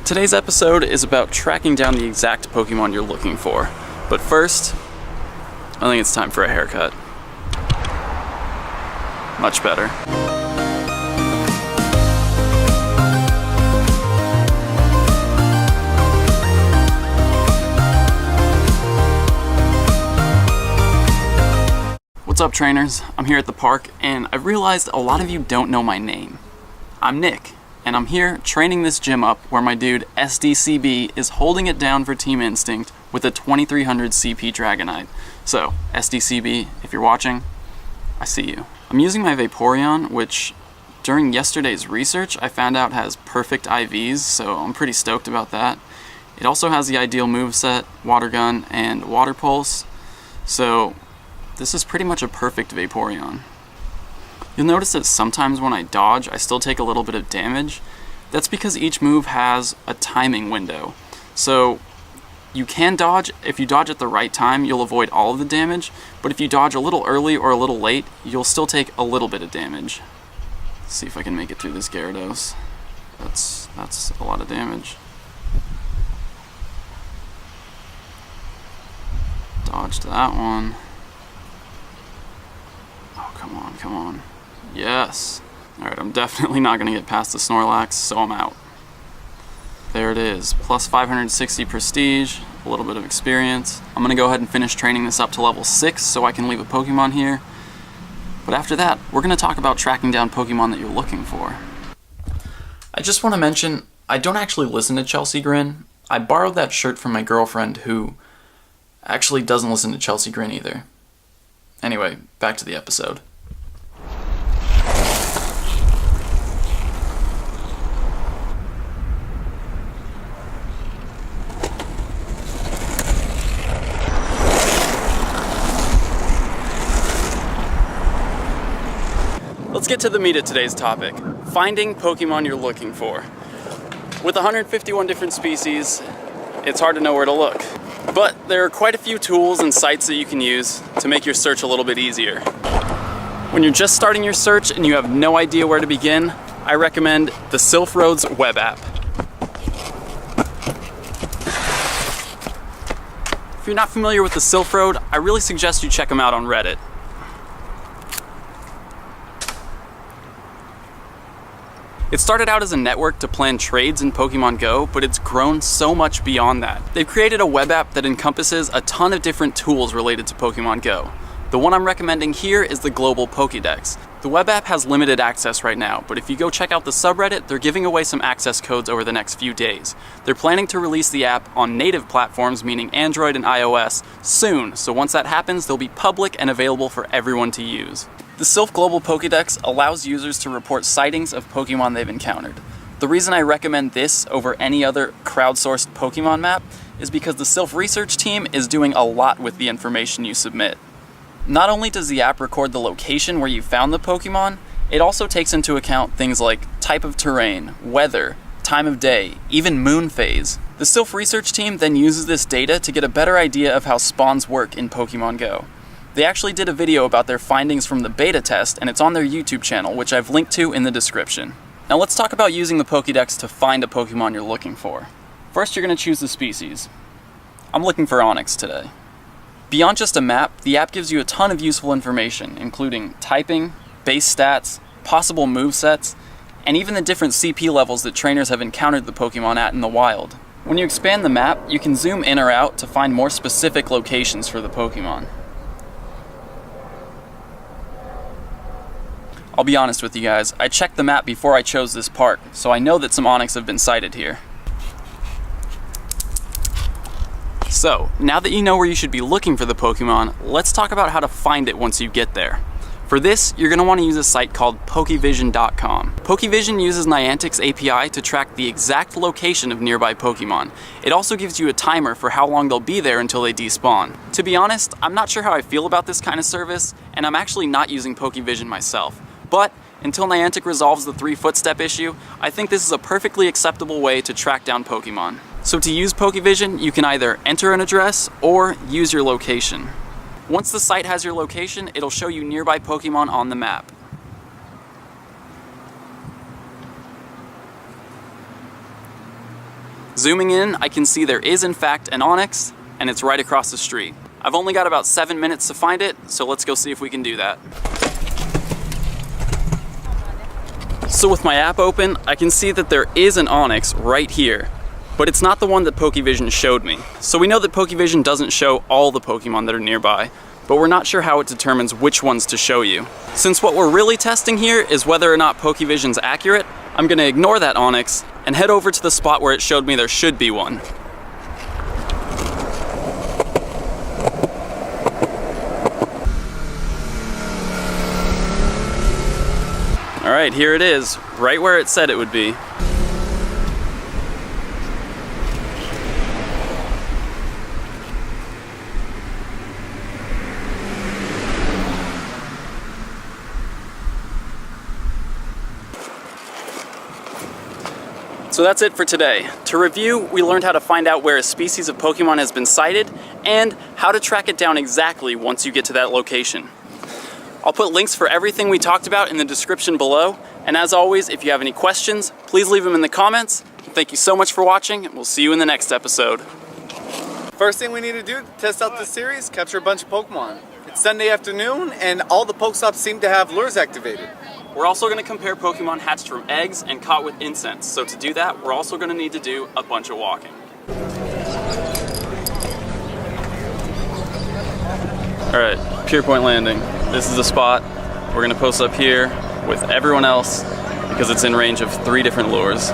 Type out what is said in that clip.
Today's episode is about tracking down the exact Pokemon you're looking for. But first, I think it's time for a haircut. Much better. What's up, trainers? I'm here at the park, and I've realized a lot of you don't know my name. I'm Nick, and I'm here training this gym up where my dude SDCB is holding it down for Team Instinct with a 2300 CP Dragonite. So, SDCB, if you're watching, I see you. I'm using my Vaporeon, which during yesterday's research I found out has perfect IVs, so I'm pretty stoked about that. It also has the ideal moveset, Water Gun, and Water Pulse, so this is pretty much a perfect Vaporeon. You'll notice that sometimes when I dodge, I still take a little bit of damage. That's because each move has a timing window. So you can dodge. If you dodge at the right time, you'll avoid all of the damage, but if you dodge a little early or a little late, you'll still take a little bit of damage. Let's see if I can make it through this Gyarados. That's a lot of damage. Dodged that one. Oh, come on, come on. Yes. Alright, I'm definitely not going to get past the Snorlax, so I'm out. There it is. Plus 560 prestige, a little bit of experience. I'm going to go ahead and finish training this up to level 6 so I can leave a Pokemon here. But after that, we're going to talk about tracking down Pokemon that you're looking for. I just want to mention, I don't actually listen to Chelsea Grin. I borrowed that shirt from my girlfriend who actually doesn't listen to Chelsea Grin either. Anyway, back to the episode. Let's get to the meat of today's topic, finding Pokemon you're looking for. With 151 different species, it's hard to know where to look. But there are quite a few tools and sites that you can use to make your search a little bit easier. When you're just starting your search and you have no idea where to begin, I recommend the Silph Road's web app. If you're not familiar with the Silph Road, I really suggest you check them out on Reddit. It started out as a network to plan trades in Pokemon Go, but it's grown so much beyond that. They've created a web app that encompasses a ton of different tools related to Pokemon Go. The one I'm recommending here is the Global Pokédex. The web app has limited access right now, but if you go check out the subreddit, they're giving away some access codes over the next few days. They're planning to release the app on native platforms, meaning Android and iOS, soon, so once that happens, they'll be public and available for everyone to use. The Silph Global Pokédex allows users to report sightings of Pokemon they've encountered. The reason I recommend this over any other crowdsourced Pokemon map is because the Silph research team is doing a lot with the information you submit. Not only does the app record the location where you found the Pokemon, it also takes into account things like type of terrain, weather, time of day, even moon phase. The Silph research team then uses this data to get a better idea of how spawns work in Pokemon Go. They actually did a video about their findings from the beta test, and it's on their YouTube channel, which I've linked to in the description. Now let's talk about using the Pokédex to find a Pokemon you're looking for. First, you're going to choose the species. I'm looking for Onix today. Beyond just a map, the app gives you a ton of useful information, including typing, base stats, possible movesets, and even the different CP levels that trainers have encountered the Pokemon at in the wild. When you expand the map, you can zoom in or out to find more specific locations for the Pokemon. I'll be honest with you guys, I checked the map before I chose this park, so I know that some Onix have been sighted here. So, now that you know where you should be looking for the Pokemon, let's talk about how to find it once you get there. For this, you're going to want to use a site called Pokevision.com. Pokevision uses Niantic's API to track the exact location of nearby Pokemon. It also gives you a timer for how long they'll be there until they despawn. To be honest, I'm not sure how I feel about this kind of service, and I'm actually not using Pokevision myself. But until Niantic resolves the 3-footstep issue, I think this is a perfectly acceptable way to track down Pokemon. So to use Pokevision, you can either enter an address or use your location. Once the site has your location, it'll show you nearby Pokemon on the map. Zooming in, I can see there is in fact an Onyx, and it's right across the street. I've only got about 7 minutes to find it, so let's go see if we can do that. So with my app open, I can see that there is an Onyx right here, but it's not the one that Pokevision showed me. So we know that Pokevision doesn't show all the Pokemon that are nearby, but we're not sure how it determines which ones to show you. Since what we're really testing here is whether or not Pokevision's accurate, I'm gonna ignore that Onyx and head over to the spot where it showed me there should be one. All right, here it is, right where it said it would be. So that's it for today. To review, we learned how to find out where a species of Pokemon has been sighted and how to track it down exactly once you get to that location. I'll put links for everything we talked about in the description below, and as always, if you have any questions, please leave them in the comments. Thank you so much for watching, and we'll see you in the next episode. First thing we need to do to test out this series, capture a bunch of Pokemon. It's Sunday afternoon, and all the Pokestops seem to have lures activated. We're also going to compare Pokemon hatched from eggs and caught with incense, so to do that, we're also going to need to do a bunch of walking. Alright, Pure Point Landing. This is the spot. We're going to post up here with everyone else because it's in range of 3 different lures.